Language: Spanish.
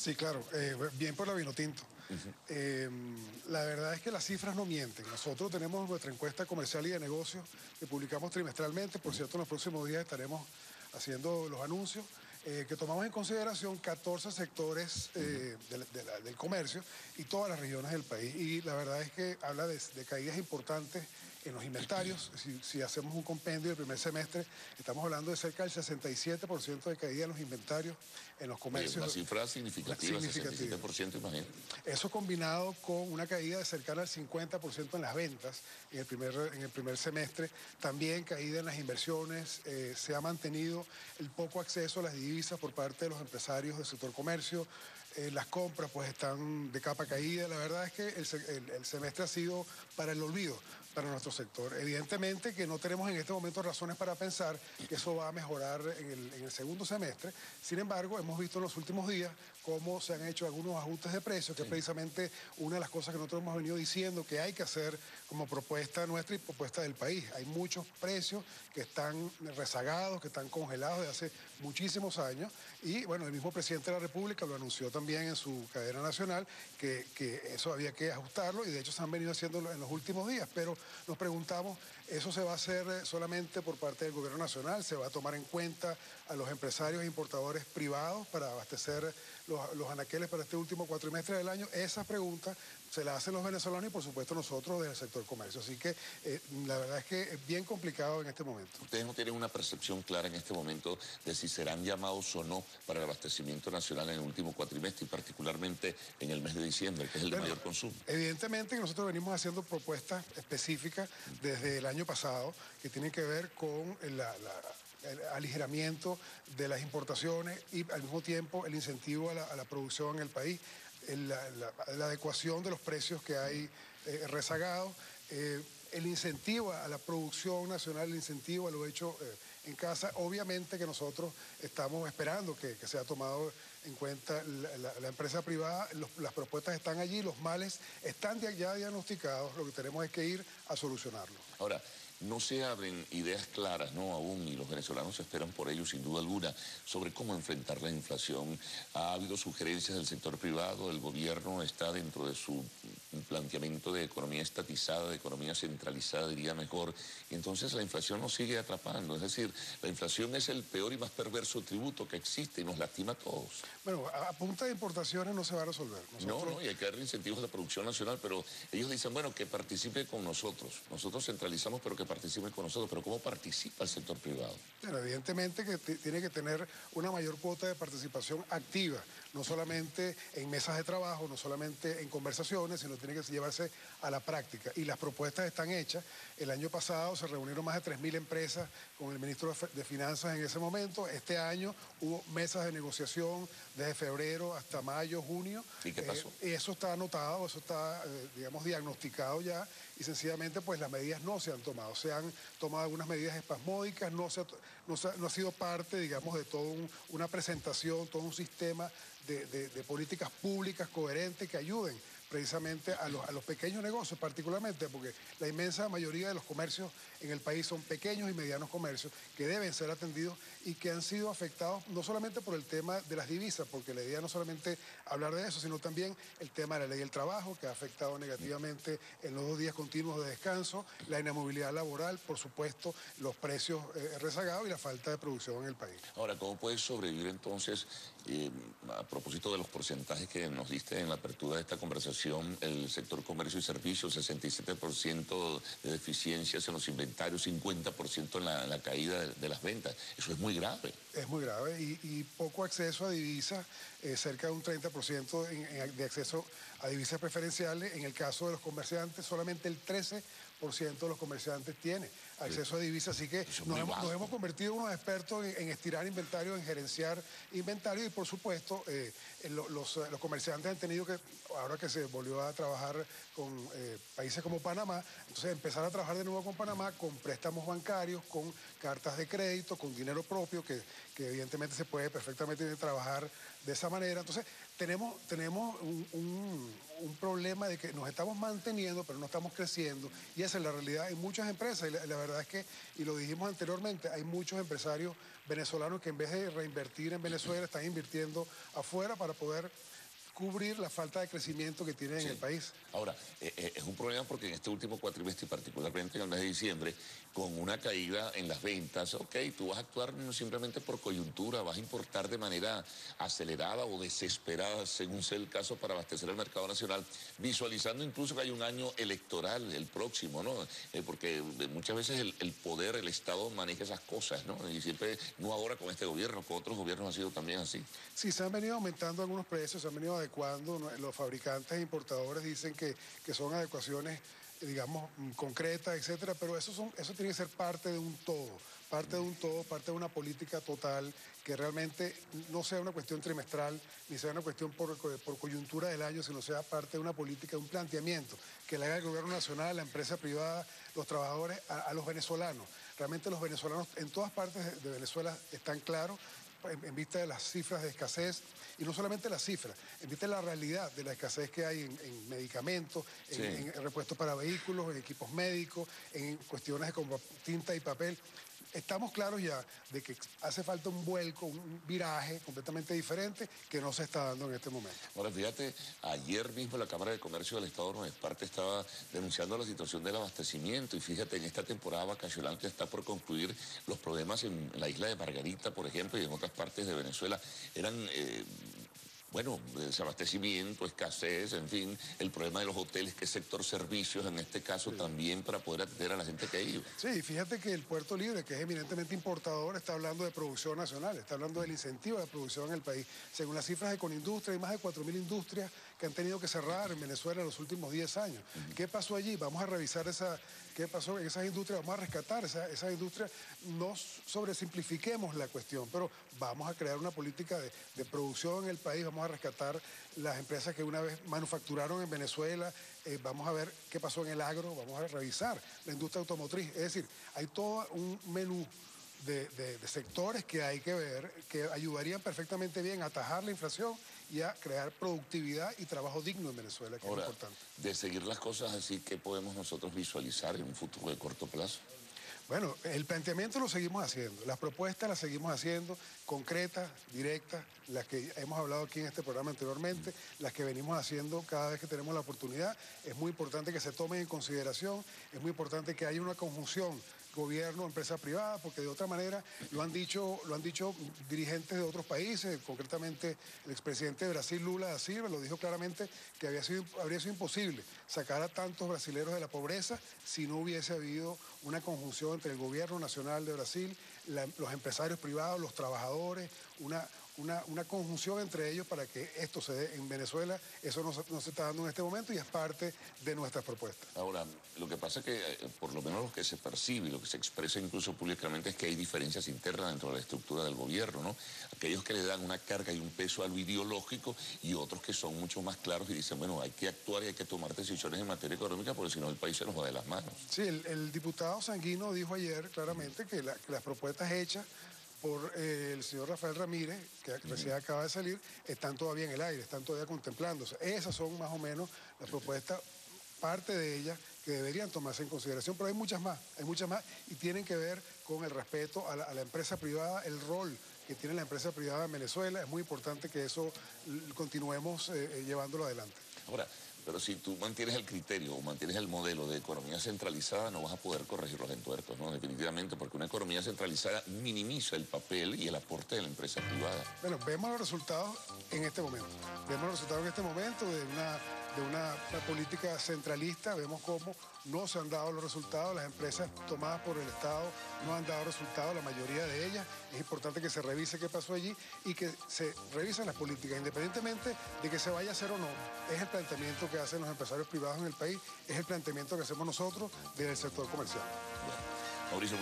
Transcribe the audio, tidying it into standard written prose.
Sí, claro, bien por la Vinotinto. La verdad es que las cifras no mienten. Nosotros tenemos nuestra encuesta comercial y de negocios que publicamos trimestralmente. Por cierto, en los próximos días estaremos haciendo los anuncios, que tomamos en consideración 14 sectores del comercio y todas las regiones del país. Y la verdad es que habla de caídas importantes en los inventarios. Si hacemos un compendio del primer semestre, estamos hablando de cerca del 67% de caída en los inventarios en los Oye, comercios. una cifra significativa, 67%, imagínate. Eso combinado con una caída de cercana al 50% en las ventas en el primer semestre, también caída en las inversiones, se ha mantenido el poco acceso a las divisas por parte de los empresarios del sector comercio, las compras pues están de capa caída. La verdad es que el semestre ha sido para el olvido para nuestro sector. Evidentemente que no tenemos en este momento razones para pensar que eso va a mejorar en el segundo semestre. Sin embargo, hemos visto en los últimos días cómo se han hecho algunos ajustes de precios, que es precisamente una de las cosas que nosotros hemos venido diciendo que hay que hacer como propuesta nuestra y propuesta del país. Hay muchos precios que están rezagados, que están congelados de hace muchísimos años y bueno, el mismo presidente de la República lo anunció también en su cadena nacional que eso había que ajustarlo y de hecho se han venido haciendo en los últimos días, pero nos preguntamos, ¿eso se va a hacer solamente por parte del gobierno nacional? ¿Se va a tomar en cuenta a los empresarios e importadores privados para abastecer los anaqueles para este último cuatrimestre del año? Esa pregunta se la hacen los venezolanos y por supuesto nosotros del sector comercio. Así que la verdad es que es bien complicado en este momento. Ustedes no tienen una percepción clara en este momento de si serán llamados o no para el abastecimiento nacional en el último cuatrimestre y particularmente en el mes de diciembre, que es el de mayor consumo. Evidentemente que nosotros venimos haciendo propuestas específicas desde el año pasado que tienen que ver con el aligeramiento de las importaciones y al mismo tiempo el incentivo a la producción en el país, la adecuación de los precios que hay rezagados, el incentivo a la producción nacional, el incentivo a lo hecho en casa. Obviamente que nosotros estamos esperando que sea tomado en cuenta la empresa privada. Las propuestas están allí, los males están ya diagnosticados, lo que tenemos es que ir a solucionarlo. Ahora, no se abren ideas claras, ¿no? Aún, y los venezolanos esperan por ello, sin duda alguna, sobre cómo enfrentar la inflación. Ha habido sugerencias del sector privado, el gobierno está dentro de su planteamiento de economía estatizada, de economía centralizada, diría mejor, y entonces la inflación nos sigue atrapando. Es decir, la inflación es el peor y más perverso tributo que existe y nos lastima a todos. Bueno, a punta de importaciones no se va a resolver. No, y hay que darle incentivos a la producción nacional, pero ellos dicen, bueno, que participe con nosotros. Nosotros centralizamos, pero que participen con nosotros. Pero ¿cómo participa el sector privado? Bueno, evidentemente que tiene que tener una mayor cuota de participación activa, no solamente en mesas de trabajo, no solamente en conversaciones, sino tiene que llevarse a la práctica. Y las propuestas están hechas. El año pasado se reunieron más de 3.000 empresas con el ministro de Finanzas en ese momento. Este año hubo mesas de negociación desde febrero hasta mayo, junio. ¿Y qué pasó? Eso está anotado, eso está, digamos, diagnosticado ya y sencillamente pues las medidas no se han tomado. Se han tomado algunas medidas espasmódicas, no ha sido parte, digamos, de toda una presentación, todo un sistema de políticas públicas coherentes que ayuden precisamente a los pequeños negocios, particularmente porque la inmensa mayoría de los comercios en el país son pequeños y medianos comercios que deben ser atendidos y que han sido afectados no solamente por el tema de las divisas, porque la idea no solamente hablar de eso, sino también el tema de la ley del trabajo, que ha afectado negativamente en los 2 días continuos de descanso, la inamovilidad laboral, por supuesto, los precios rezagados y la falta de producción en el país. Ahora, ¿cómo puede sobrevivir entonces, a propósito de los porcentajes que nos diste en la apertura de esta conversación, el sector comercio y servicios, 67% de deficiencias en los inventarios, 50% en la caída de las ventas? Eso es muy grave. Es muy grave y poco acceso a divisas, cerca de un 30% de acceso a divisas preferenciales. En el caso de los comerciantes, solamente el 13% de los comerciantes tiene acceso a divisas, así que nos hemos convertido en unos expertos en estirar inventario, en gerenciar inventario y por supuesto los comerciantes han tenido que, ahora que se volvió a trabajar con países como Panamá, entonces empezar a trabajar de nuevo con Panamá, con préstamos bancarios, con cartas de crédito, con dinero propio, que evidentemente se puede perfectamente trabajar de esa manera. Entonces tenemos un problema de que nos estamos manteniendo, pero no estamos creciendo, y esa es la realidad en muchas empresas, y la verdad verdad es que, y lo dijimos anteriormente, hay muchos empresarios venezolanos que en vez de reinvertir en Venezuela están invirtiendo afuera para poder cubrir la falta de crecimiento que tienen en el país. Ahora, es un problema porque en este último cuatrimestre, y particularmente en el mes de diciembre, con una caída en las ventas, ok, tú vas a actuar no simplemente por coyuntura, vas a importar de manera acelerada o desesperada, según sea el caso, para abastecer el mercado nacional, visualizando incluso que hay un año electoral el próximo, ¿no? Porque muchas veces el poder, el Estado maneja esas cosas, ¿no? Y siempre, no ahora con este gobierno, con otros gobiernos ha sido también así. Sí, se han venido aumentando algunos precios, se han venido adecuando. Los fabricantes e importadores dicen que son adecuaciones, digamos, concretas, etcétera, pero eso tiene que ser parte de un todo, parte de una política total que realmente no sea una cuestión trimestral, ni sea una cuestión por coyuntura del año, sino sea parte de una política, un planteamiento que le haga el gobierno nacional, la empresa privada, los trabajadores, a los venezolanos. Realmente los venezolanos en todas partes de Venezuela están claros en vista de las cifras de escasez, y no solamente las cifras, en vista de la realidad de la escasez que hay en medicamentos, en repuestos para vehículos, en equipos médicos, en cuestiones como tinta y papel. Estamos claros ya de que hace falta un vuelco, un viraje completamente diferente que no se está dando en este momento. Ahora, fíjate, ayer mismo la Cámara de Comercio del Estado de Nueva Esparta estaba denunciando la situación del abastecimiento, y fíjate, en esta temporada vacacional que está por concluir, los problemas en la isla de Margarita, por ejemplo, y en otras partes de Venezuela, eran... bueno, desabastecimiento, escasez, en fin, el problema de los hoteles, que es sector servicios en este caso también, para poder atender a la gente que iba. Sí, fíjate que el Puerto Libre, que es eminentemente importador, está hablando de producción nacional, está hablando del incentivo de la producción en el país. Según las cifras de Conindustria, hay más de 4.000 industrias que han tenido que cerrar en Venezuela en los últimos 10 años. ¿Qué pasó allí? Vamos a revisar qué pasó en esas industrias, vamos a rescatar esas industrias. No sobresimplifiquemos la cuestión, pero vamos a crear una política de producción en el país, vamos a rescatar las empresas que una vez manufacturaron en Venezuela, vamos a ver qué pasó en el agro, vamos a revisar la industria automotriz. Es decir, hay todo un menú de sectores que hay que ver, que ayudarían perfectamente bien a atajar la inflación y a crear productividad y trabajo digno en Venezuela, que Ahora, es importante. de seguir las cosas así, ¿qué podemos nosotros visualizar en un futuro de corto plazo? Bueno, el planteamiento lo seguimos haciendo, las propuestas las seguimos haciendo, concretas, directas, las que hemos hablado aquí en este programa anteriormente, las que venimos haciendo cada vez que tenemos la oportunidad. Es muy importante que se tomen en consideración, es muy importante que haya una conjunción gobierno, empresa privada, porque de otra manera lo han dicho dirigentes de otros países, concretamente el expresidente de Brasil, Lula da Silva, lo dijo claramente que habría sido imposible sacar a tantos brasileños de la pobreza si no hubiese habido una conjunción entre el gobierno nacional de Brasil, los empresarios privados, los trabajadores, una conjunción entre ellos para que esto se dé en Venezuela. Eso no se está dando en este momento y es parte de nuestras propuestas. Ahora, lo que pasa es que, por lo menos lo que se percibe, lo que se expresa incluso públicamente, es que hay diferencias internas dentro de la estructura del gobierno, ¿no? Aquellos que le dan una carga y un peso a lo ideológico, y otros que son mucho más claros y dicen, bueno, hay que actuar y hay que tomar decisiones en materia económica, porque si no el país se nos va de las manos. Sí, el diputado Sanguino dijo ayer claramente que las propuestas hechas por el señor Rafael Ramírez, que recién acaba de salir, están todavía en el aire, están todavía contemplándose. Esas son más o menos las propuestas, parte de ellas que deberían tomarse en consideración, pero hay muchas más, y tienen que ver con el respeto a la empresa privada, el rol que tiene la empresa privada en Venezuela. Es muy importante que eso continuemos llevándolo adelante. Ahora, pero si tú mantienes el criterio o mantienes el modelo de economía centralizada, no vas a poder corregir los entuertos, ¿no? Definitivamente, porque una economía centralizada minimiza el papel y el aporte de la empresa privada. Bueno, vemos los resultados en este momento. Vemos los resultados en este momento de una política centralista. Vemos cómo no se han dado los resultados. Las empresas tomadas por el Estado no han dado resultados, la mayoría de ellas. Es importante que se revise qué pasó allí y que se revisen las políticas, independientemente de que se vaya a hacer o no. Es el planteamiento que hacen los empresarios privados en el país, es el planteamiento que hacemos nosotros desde el sector comercial. Bueno, Mauricio,